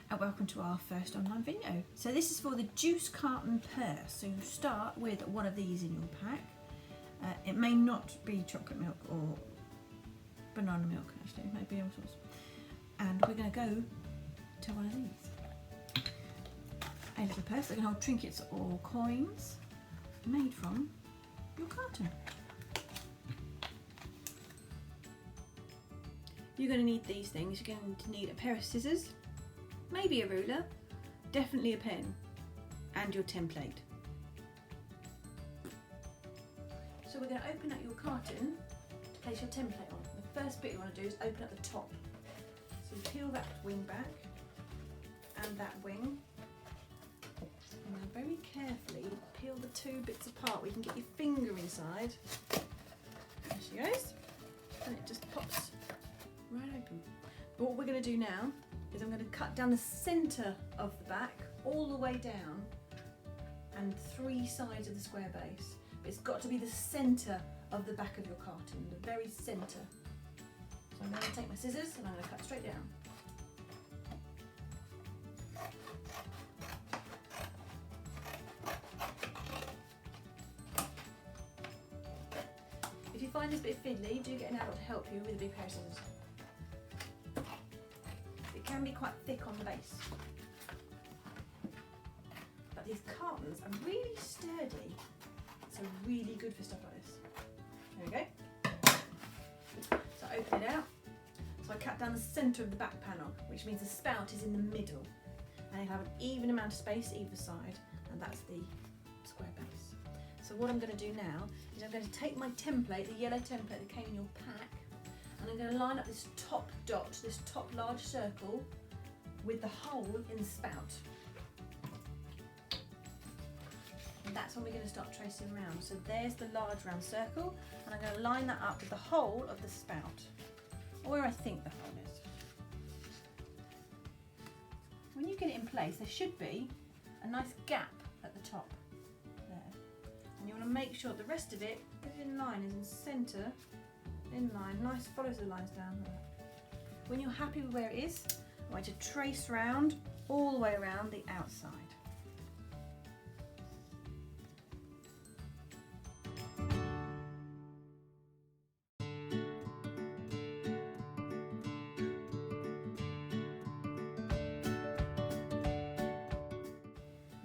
and welcome to our first online video. So this is for the juice carton purse. So you start with one of these in your pack. It may not be chocolate milk or banana milk, actually, it may be all sorts. And we're going to go to one of these. A little purse that can hold trinkets or coins made from your carton. You're going to need these things. You're going to need a pair of scissors, maybe a ruler, definitely a pen, and your template. So we're going to open up your carton to place your template on. The first bit you want to do is open up the top. So you peel that wing back and that wing, and then very carefully peel the two bits apart where you can get your finger inside. There she goes, and it just pops right open. But what we're going to do now is I'm going to cut down the centre of the back all the way down and three sides of the square base. But it's got to be the centre of the back of your carton, the very centre. So I'm going to take my scissors and I'm going to cut straight down. If you find this bit fiddly, do get an adult to help you with a big pair of scissors. It can be quite thick on the base. But these cartons are really sturdy, so really good for stuff like this. There we go. So I open it out. So I cut down the centre of the back panel, which means the spout is in the middle. And it'll have an even amount of space either side, and that's the square base. So what I'm going to do now is I'm going to take my template, the yellow template that came in your pack, and I'm going to line up this top dot, this top large circle, with the hole in the spout. And that's when we're going to start tracing around. So there's the large round circle, and I'm going to line that up with the hole of the spout, or where I think the hole is. When you get it in place, there should be a nice gap at the top there. And you want to make sure the rest of it is in line, is in centre, in line, nice, follows the lines down there. When you're happy with where it is, I want you to trace round all the way around the outside.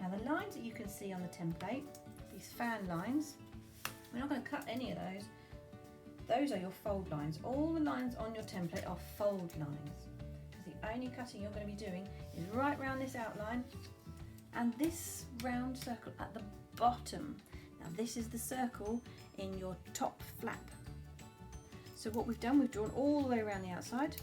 Now the lines that you can see on the template, these fan lines, we're not going to cut any of those. Those are your fold lines. All the lines on your template are fold lines. Because the only cutting you're going to be doing is right round this outline and this round circle at the bottom. Now this is the circle in your top flap. So what we've done, we've drawn all the way around the outside.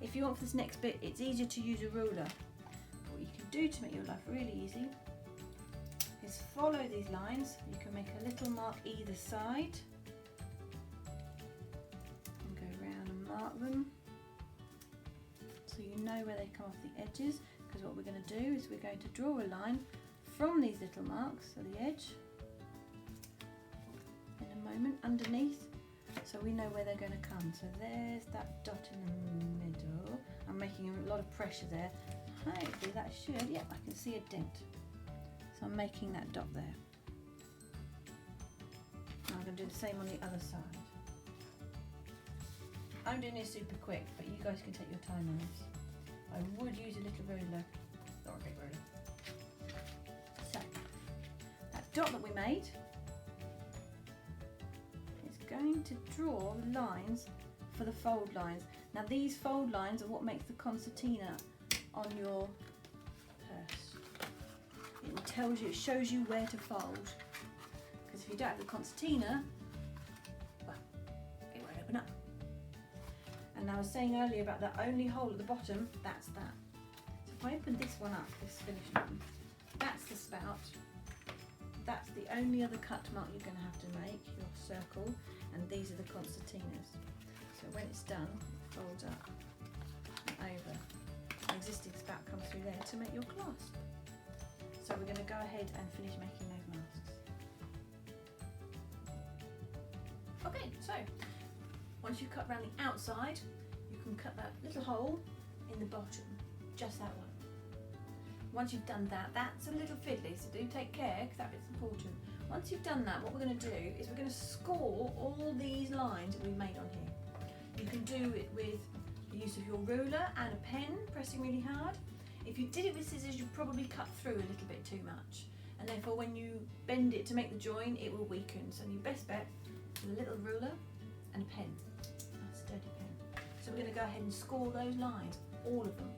If you want for this next bit, it's easier to use a ruler. But what you can do to make your life really easy is follow these lines. You can make a little mark either side. Mark them so you know where they come off the edges, because what we're going to do is we're going to draw a line from these little marks at the edge in a moment underneath, so we know where they're going to come. So there's that dot in the middle. I'm making a lot of pressure there. Hopefully that should, yeah, I can see a dent. So I'm making that dot there. Now I'm going to do the same on the other side. I'm doing this super quick, but you guys can take your time on this. I would use a little ruler, or a big ruler. So, that dot that we made is going to draw the lines for the fold lines. Now these fold lines are what makes the concertina on your purse. It tells you, it shows you where to fold. Because if you don't have the concertina, well, it won't open up. And I was saying earlier about the only hole at the bottom, that's that. So if I open this one up, this finished one, that's the spout. That's the only other cut mark you're going to have to make, your circle, and these are the concertinas. So when it's done, it folds up and over. The existing spout comes through there to make your clasp. So we're going to go ahead and finish making those masks. Okay, so once you've cut around the outside, you can cut that little hole in the bottom, just that one. Once you've done that, that's a little fiddly, so do take care because that bit's important. Once you've done that, what we're going to do is we're going to score all these lines that we've made on here. You can do it with the use of your ruler and a pen, pressing really hard. If you did it with scissors, you'd probably cut through a little bit too much, and therefore when you bend it to make the join, it will weaken. So your best bet is a little ruler and a pen, a sturdy pen. So we're going to go ahead and score those lines, all of them.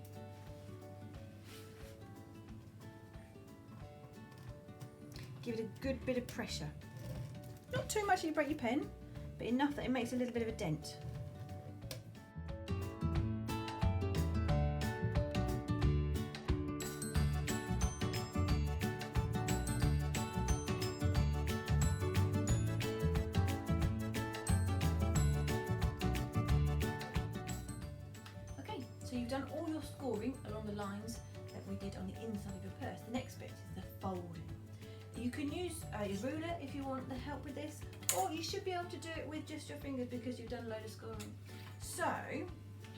Give it a good bit of pressure. Not too much that you break your pen, but enough that it makes a little bit of a dent. Okay, so you've done all your scoring along the lines that we did on the inside of your purse. The next bit is the folding. You can use your ruler if you want the help with this, or you should be able to do it with just your fingers because you've done a load of scoring. So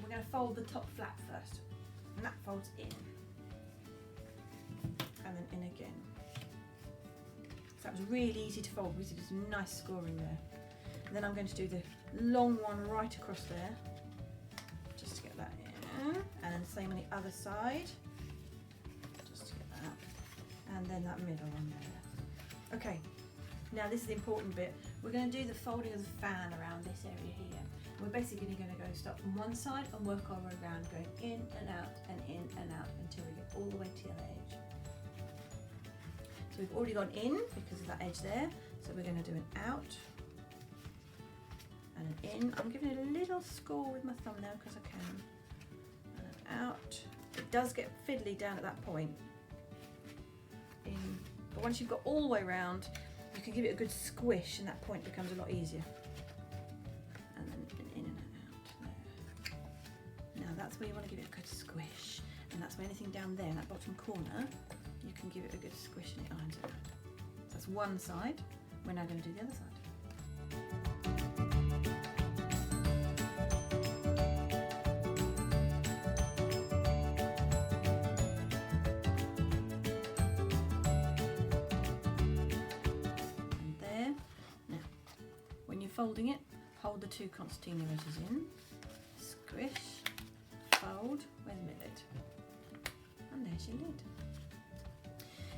we're going to fold the top flap first, and that folds in, and then in again. So that was really easy to fold because there's some nice scoring there. And then I'm going to do the long one right across there, just to get that in, and then the same on the other side, just to get that, and then that middle one there. Okay, now this is the important bit. We're going to do the folding of the fan around this area here. We're basically going to go start from one side and work our way around, going in and out and in and out until we get all the way to the other edge. So we've already gone in because of that edge there, so we're going to do an out and an in. I'm giving it a little score with my thumbnail because I can. And an out. It does get fiddly down at that point. In. But once you've got all the way around, you can give it a good squish and that point becomes a lot easier. And then an in and an out there. Now that's where you want to give it a good squish. And that's where anything down there in that bottom corner, you can give it a good squish and it irons it out. So that's one side. We're now going to do the other side. Folding it, hold the two concertina edges in, squish, fold, where's my lid? And there's your lid.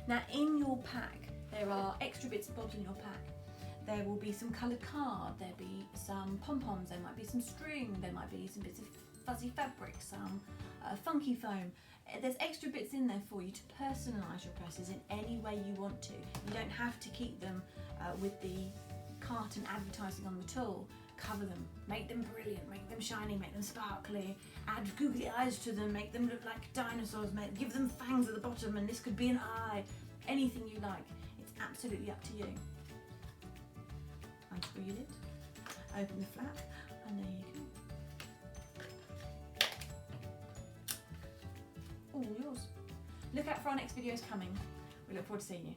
Now in your pack, there are extra bits and bobs in your pack. There will be some coloured card, there'll be some pom-poms, there might be some string, there might be some bits of fuzzy fabric, some funky foam. There's extra bits in there for you to personalise your purses in any way you want to. You don't have to keep them with the carton advertising on the tool. Cover them, make them brilliant, make them shiny, make them sparkly, add googly eyes to them, make them look like dinosaurs, give them fangs at the bottom, and this could be an eye. Anything you like, it's absolutely up to you. Unscrew your lid, open the flap, and there you go. All yours. Look out for our next videos coming. We look forward to seeing you.